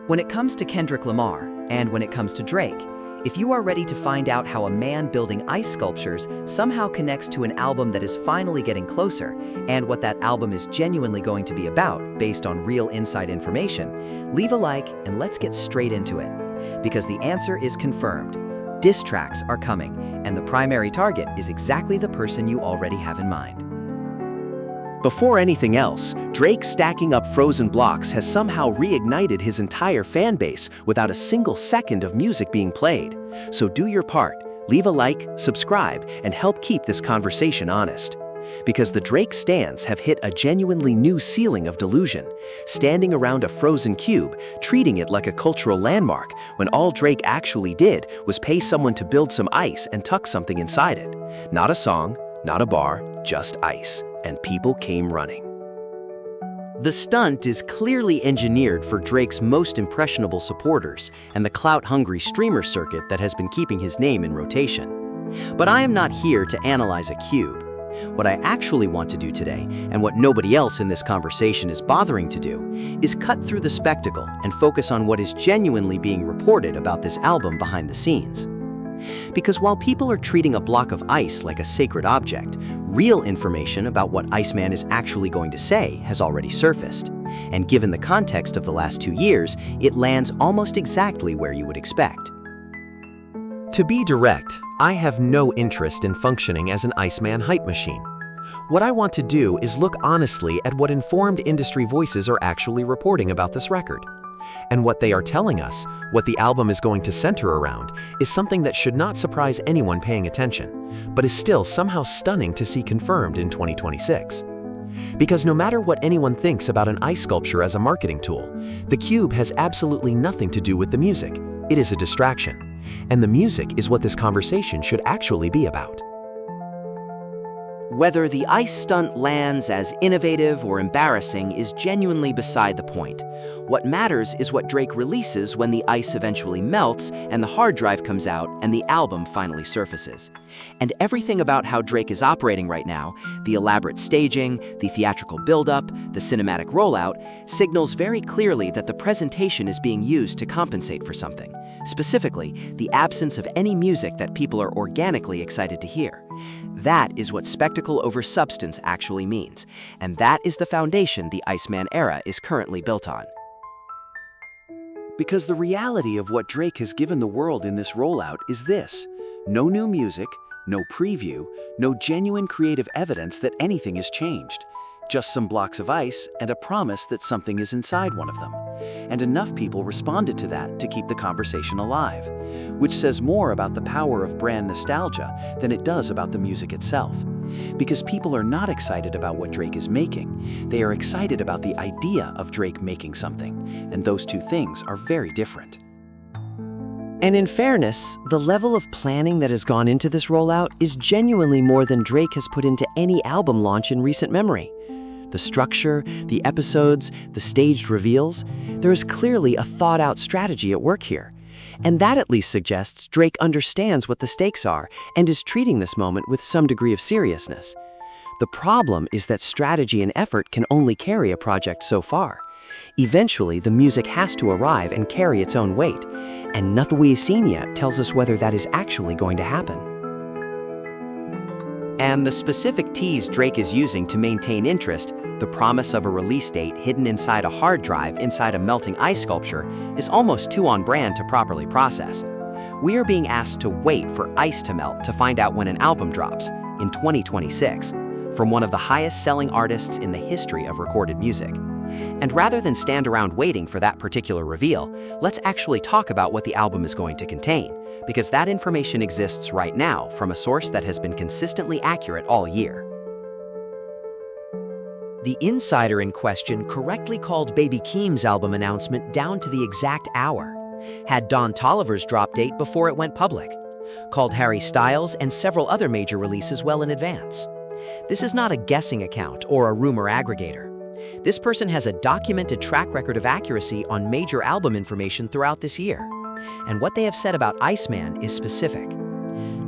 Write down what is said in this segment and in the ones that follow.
When it comes to Kendrick Lamar, and when it comes to Drake, if you are ready to find out how a man building ice sculptures somehow connects to an album that is finally getting closer, and what that album is genuinely going to be about based on real inside information, leave a like and let's get straight into it. Because the answer is confirmed. Diss tracks are coming, and the primary target is exactly the person you already have in mind. Before anything else, Drake stacking up frozen blocks has somehow reignited his entire fan base without a single second of music being played. So do your part, leave a like, subscribe, and help keep this conversation honest. Because the Drake stans have hit a genuinely new ceiling of delusion, standing around a frozen cube, treating it like a cultural landmark, when all Drake actually did was pay someone to build some ice and tuck something inside it. Not a song, not a bar, just ice. And people came running. The stunt is clearly engineered for Drake's most impressionable supporters and the clout-hungry streamer circuit that has been keeping his name in rotation. But I am not here to analyze a cube. What I actually want to do today, and what nobody else in this conversation is bothering to do, is cut through the spectacle and focus on what is genuinely being reported about this album behind the scenes. Because while people are treating a block of ice like a sacred object, real information about what Iceman is actually going to say has already surfaced. And given the context of the last 2 years, it lands almost exactly where you would expect. To be direct, I have no interest in functioning as an Iceman hype machine. What I want to do is look honestly at what informed industry voices are actually reporting about this record. And what they are telling us, what the album is going to center around, is something that should not surprise anyone paying attention, but is still somehow stunning to see confirmed in 2026. Because no matter what anyone thinks about an ice sculpture as a marketing tool, the cube has absolutely nothing to do with the music. It is a distraction. And the music is what this conversation should actually be about. Whether the ice stunt lands as innovative or embarrassing is genuinely beside the point. What matters is what Drake releases when the ice eventually melts and the hard drive comes out and the album finally surfaces. And everything about how Drake is operating right now, the elaborate staging, the theatrical buildup, the cinematic rollout, signals very clearly that the presentation is being used to compensate for something. Specifically, the absence of any music that people are organically excited to hear. That is what spectacle over substance actually means, and that is the foundation the Iceman era is currently built on. Because the reality of what Drake has given the world in this rollout is this: no new music, no preview, no genuine creative evidence that anything has changed. Just some blocks of ice and a promise that something is inside one of them. And enough people responded to that to keep the conversation alive, which says more about the power of brand nostalgia than it does about the music itself. Because people are not excited about what Drake is making, they are excited about the idea of Drake making something, and those two things are very different. And in fairness, the level of planning that has gone into this rollout is genuinely more than Drake has put into any album launch in recent memory. The structure, the episodes, the staged reveals, there is clearly a thought-out strategy at work here. And that at least suggests Drake understands what the stakes are and is treating this moment with some degree of seriousness. The problem is that strategy and effort can only carry a project so far. Eventually, the music has to arrive and carry its own weight, and nothing we've seen yet tells us whether that is actually going to happen. And the specific tease Drake is using to maintain interest, the promise of a release date hidden inside a hard drive inside a melting ice sculpture, is almost too on brand to properly process. We are being asked to wait for ice to melt to find out when an album drops, in 2026, from one of the highest-selling artists in the history of recorded music. And rather than stand around waiting for that particular reveal, let's actually talk about what the album is going to contain, because that information exists right now from a source that has been consistently accurate all year. The insider in question correctly called Baby Keem's album announcement down to the exact hour, had Don Toliver's drop date before it went public, called Harry Styles and several other major releases well in advance. This is not a guessing account or a rumor aggregator. This person has a documented track record of accuracy on major album information throughout this year. And what they have said about Iceman is specific.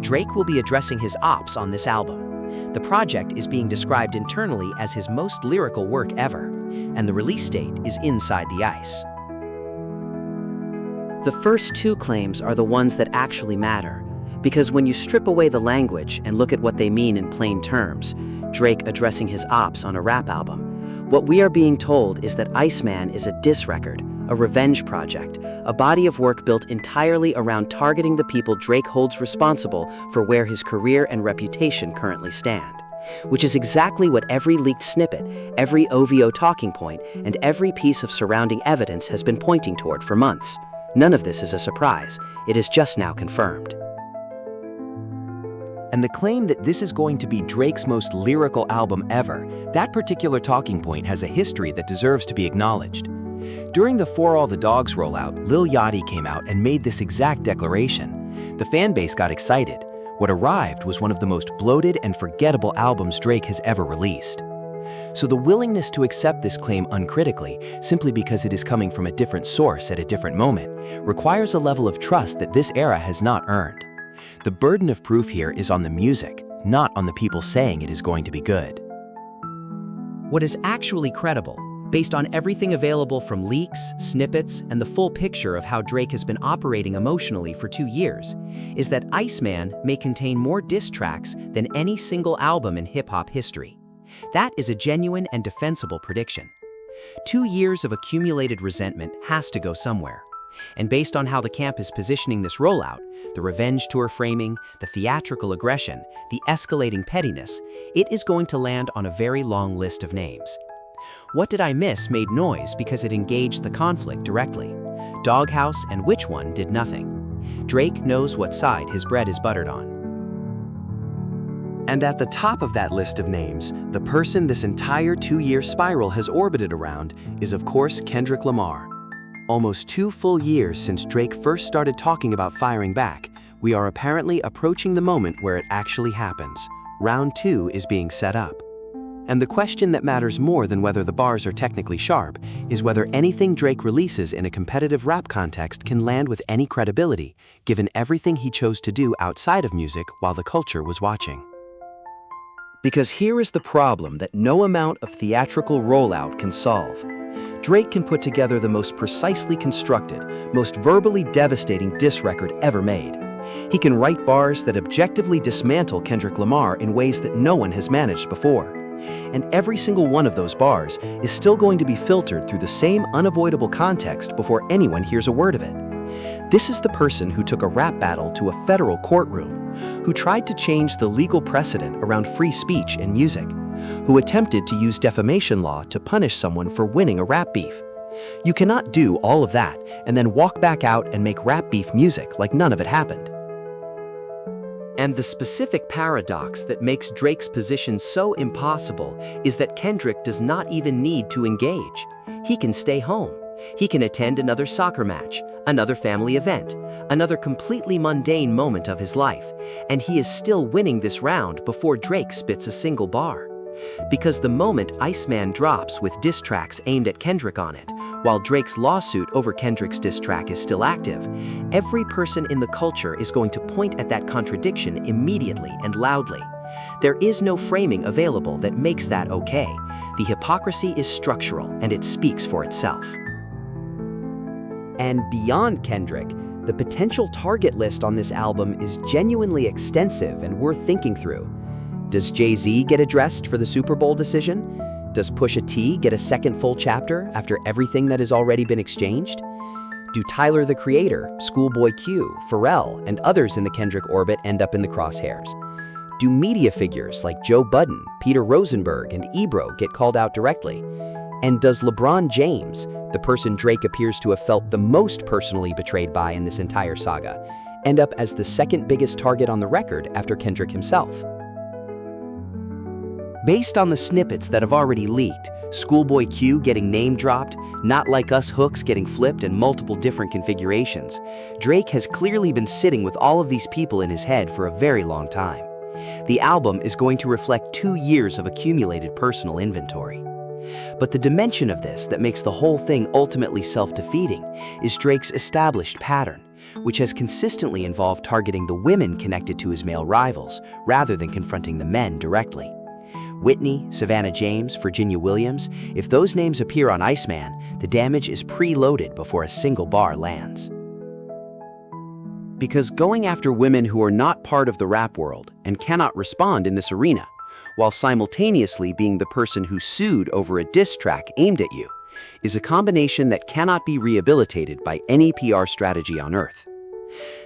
Drake will be addressing his ops on this album. The project is being described internally as his most lyrical work ever, and the release date is inside the ice. The first two claims are the ones that actually matter, because when you strip away the language and look at what they mean in plain terms, Drake addressing his ops on a rap album, what we are being told is that Iceman is a diss record, a revenge project, a body of work built entirely around targeting the people Drake holds responsible for where his career and reputation currently stand. Which is exactly what every leaked snippet, every OVO talking point, and every piece of surrounding evidence has been pointing toward for months. None of this is a surprise. It is just now confirmed. And the claim that this is going to be Drake's most lyrical album ever, that particular talking point has a history that deserves to be acknowledged. During the For All the Dogs rollout, Lil Yachty came out and made this exact declaration. The fan base got excited. What arrived was one of the most bloated and forgettable albums Drake has ever released. So the willingness to accept this claim uncritically, simply because it is coming from a different source at a different moment, requires a level of trust that this era has not earned. The burden of proof here is on the music, not on the people saying it is going to be good. What is actually credible, based on everything available from leaks, snippets, and the full picture of how Drake has been operating emotionally for 2 years, is that Iceman may contain more diss tracks than any single album in hip-hop history. That is a genuine and defensible prediction. 2 years of accumulated resentment has to go somewhere. And based on how the camp is positioning this rollout, the revenge tour framing, the theatrical aggression, the escalating pettiness, it is going to land on a very long list of names. What Did I Miss made noise because it engaged the conflict directly. Doghouse and Which One did nothing. Drake knows what side his bread is buttered on. And at the top of that list of names, the person this entire 2-year spiral has orbited around is of course Kendrick Lamar. Almost 2 full years since Drake first started talking about firing back, we are apparently approaching the moment where it actually happens. Round 2 is being set up. And the question that matters more than whether the bars are technically sharp is whether anything Drake releases in a competitive rap context can land with any credibility, given everything he chose to do outside of music while the culture was watching. Because here is the problem that no amount of theatrical rollout can solve. Drake can put together the most precisely constructed, most verbally devastating diss record ever made. He can write bars that objectively dismantle Kendrick Lamar in ways that no one has managed before. And every single one of those bars is still going to be filtered through the same unavoidable context before anyone hears a word of it. This is the person who took a rap battle to a federal courtroom, who tried to change the legal precedent around free speech in music, who attempted to use defamation law to punish someone for winning a rap beef. You cannot do all of that and then walk back out and make rap beef music like none of it happened. And the specific paradox that makes Drake's position so impossible is that Kendrick does not even need to engage. He can stay home. He can attend another soccer match, another family event, another completely mundane moment of his life, and he is still winning this round before Drake spits a single bar. Because the moment Iceman drops with diss tracks aimed at Kendrick on it, while Drake's lawsuit over Kendrick's diss track is still active, every person in the culture is going to point at that contradiction immediately and loudly. There is no framing available that makes that okay. The hypocrisy is structural and it speaks for itself. And beyond Kendrick, the potential target list on this album is genuinely extensive and worth thinking through. Does Jay-Z get addressed for the Super Bowl decision? Does Pusha T get a second full chapter after everything that has already been exchanged? Do Tyler the Creator, Schoolboy Q, Pharrell, and others in the Kendrick orbit end up in the crosshairs? Do media figures like Joe Budden, Peter Rosenberg, and Ebro get called out directly? And does LeBron James, the person Drake appears to have felt the most personally betrayed by in this entire saga, end up as the second biggest target on the record after Kendrick himself? Based on the snippets that have already leaked, Schoolboy Q getting name-dropped, Not Like Us hooks getting flipped in multiple different configurations, Drake has clearly been sitting with all of these people in his head for a very long time. The album is going to reflect 2 years of accumulated personal inventory. But the dimension of this that makes the whole thing ultimately self-defeating is Drake's established pattern, which has consistently involved targeting the women connected to his male rivals, rather than confronting the men directly. Whitney, Savannah James, Virginia Williams, if those names appear on Iceman, the damage is preloaded before a single bar lands. Because going after women who are not part of the rap world and cannot respond in this arena, while simultaneously being the person who sued over a diss track aimed at you, is a combination that cannot be rehabilitated by any PR strategy on earth.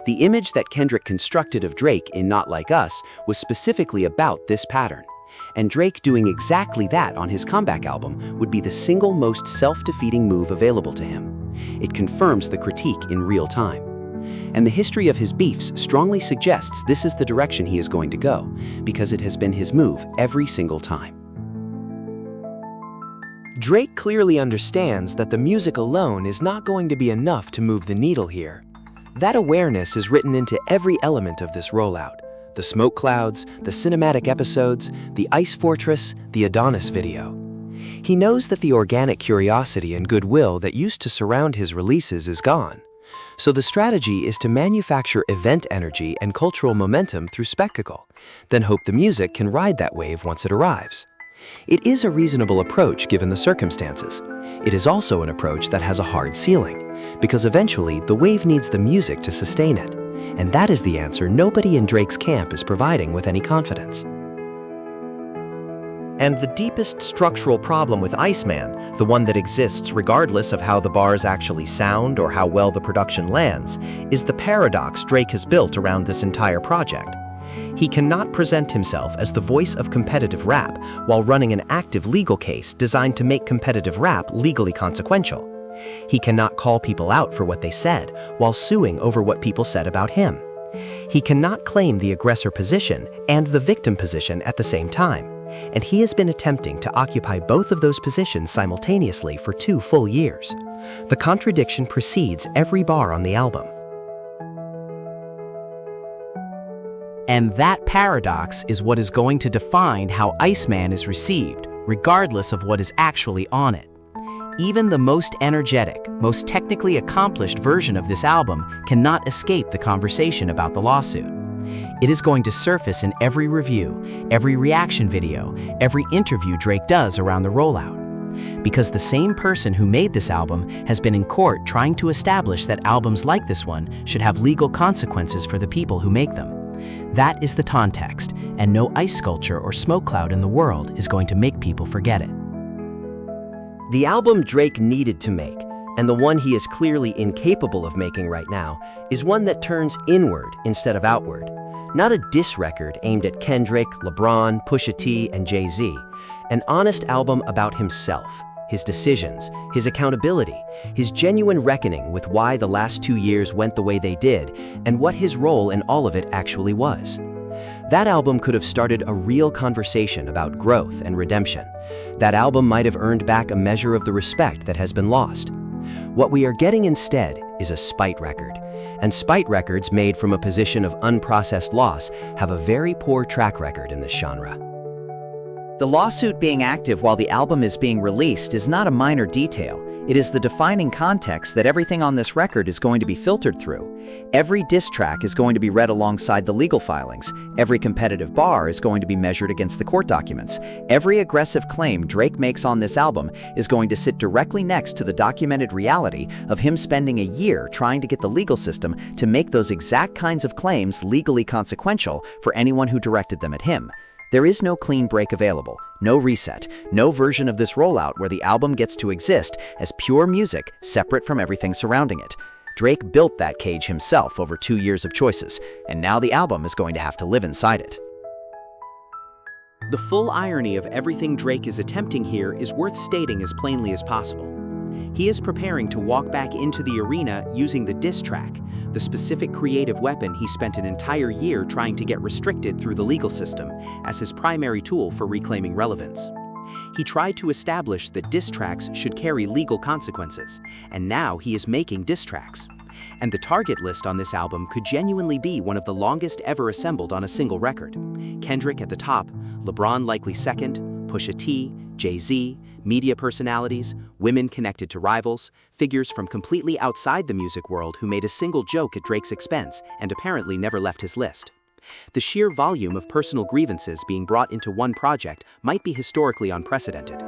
The image that Kendrick constructed of Drake in Not Like Us was specifically about this pattern, and Drake doing exactly that on his comeback album would be the single most self-defeating move available to him. It confirms the critique in real time. And the history of his beefs strongly suggests this is the direction he is going to go, because it has been his move every single time. Drake clearly understands that the music alone is not going to be enough to move the needle here. That awareness is written into every element of this rollout. The smoke clouds, the cinematic episodes, the ice fortress, the Adonis video. He knows that the organic curiosity and goodwill that used to surround his releases is gone. So the strategy is to manufacture event energy and cultural momentum through spectacle, then hope the music can ride that wave once it arrives. It is a reasonable approach given the circumstances. It is also an approach that has a hard ceiling, because eventually the wave needs the music to sustain it. And that is the answer nobody in Drake's camp is providing with any confidence. And the deepest structural problem with Iceman, the one that exists regardless of how the bars actually sound or how well the production lands, is the paradox Drake has built around this entire project. He cannot present himself as the voice of competitive rap while running an active legal case designed to make competitive rap legally consequential. He cannot call people out for what they said while suing over what people said about him. He cannot claim the aggressor position and the victim position at the same time, and he has been attempting to occupy both of those positions simultaneously for 2 full years. The contradiction precedes every bar on the album. And that paradox is what is going to define how Iceman is received, regardless of what is actually on it. Even the most energetic, most technically accomplished version of this album cannot escape the conversation about the lawsuit. It is going to surface in every review, every reaction video, every interview Drake does around the rollout. Because the same person who made this album has been in court trying to establish that albums like this one should have legal consequences for the people who make them. That is the context, and no ice sculpture or smoke cloud in the world is going to make people forget it. The album Drake needed to make, and the one he is clearly incapable of making right now, is one that turns inward instead of outward. Not a diss record aimed at Kendrick, LeBron, Pusha T, and Jay-Z. An honest album about himself, his decisions, his accountability, his genuine reckoning with why the last 2 years went the way they did, and what his role in all of it actually was. That album could have started a real conversation about growth and redemption. That album might have earned back a measure of the respect that has been lost. What we are getting instead is a spite record. And spite records made from a position of unprocessed loss have a very poor track record in this genre. The lawsuit being active while the album is being released is not a minor detail. It is the defining context that everything on this record is going to be filtered through. Every diss track is going to be read alongside the legal filings. Every competitive bar is going to be measured against the court documents. Every aggressive claim Drake makes on this album is going to sit directly next to the documented reality of him spending a year trying to get the legal system to make those exact kinds of claims legally consequential for anyone who directed them at him. There is no clean break available, no reset, no version of this rollout where the album gets to exist as pure music separate from everything surrounding it. Drake built that cage himself over 2 years of choices, and now the album is going to have to live inside it. The full irony of everything Drake is attempting here is worth stating as plainly as possible. He is preparing to walk back into the arena using the diss track, the specific creative weapon he spent an entire year trying to get restricted through the legal system, as his primary tool for reclaiming relevance. He tried to establish that diss tracks should carry legal consequences, and now he is making diss tracks. And the target list on this album could genuinely be one of the longest ever assembled on a single record. Kendrick at the top, LeBron likely second, Pusha T, Jay-Z, media personalities, women connected to rivals, figures from completely outside the music world who made a single joke at Drake's expense and apparently never left his list. The sheer volume of personal grievances being brought into one project might be historically unprecedented.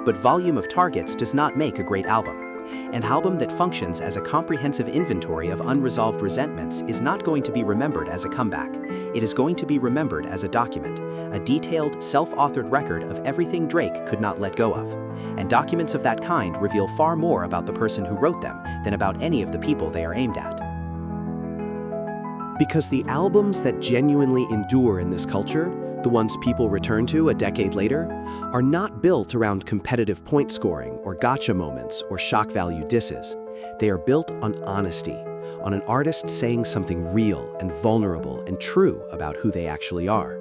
But volume of targets does not make a great album. An album that functions as a comprehensive inventory of unresolved resentments is not going to be remembered as a comeback. It is going to be remembered as a document, a detailed, self-authored record of everything Drake could not let go of. And documents of that kind reveal far more about the person who wrote them than about any of the people they are aimed at. Because the albums that genuinely endure in this culture, the ones people return to a decade later, are not built around competitive point scoring or gotcha moments or shock value disses. They are built on honesty, on an artist saying something real and vulnerable and true about who they actually are.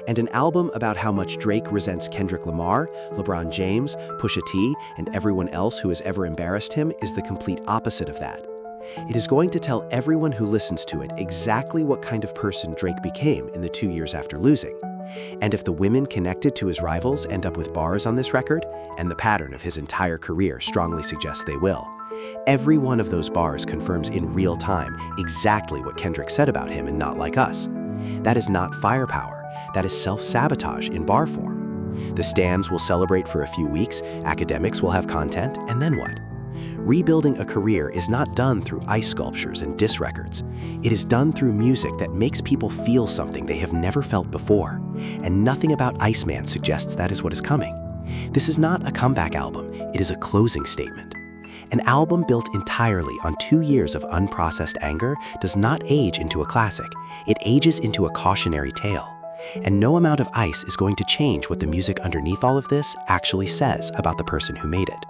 And an album about how much Drake resents Kendrick Lamar, LeBron James, Pusha T, and everyone else who has ever embarrassed him is the complete opposite of that. It is going to tell everyone who listens to it exactly what kind of person Drake became in the 2 years after losing. And if the women connected to his rivals end up with bars on this record, and the pattern of his entire career strongly suggests they will, every one of those bars confirms in real time exactly what Kendrick said about him and Not Like Us. That is not firepower, that is self-sabotage in bar form. The stands will celebrate for a few weeks, academics will have content, and then what? Rebuilding a career is not done through ice sculptures and diss records. It is done through music that makes people feel something they have never felt before. And nothing about Iceman suggests that is what is coming. This is not a comeback album, it is a closing statement. An album built entirely on 2 years of unprocessed anger does not age into a classic. It ages into a cautionary tale. And no amount of ice is going to change what the music underneath all of this actually says about the person who made it.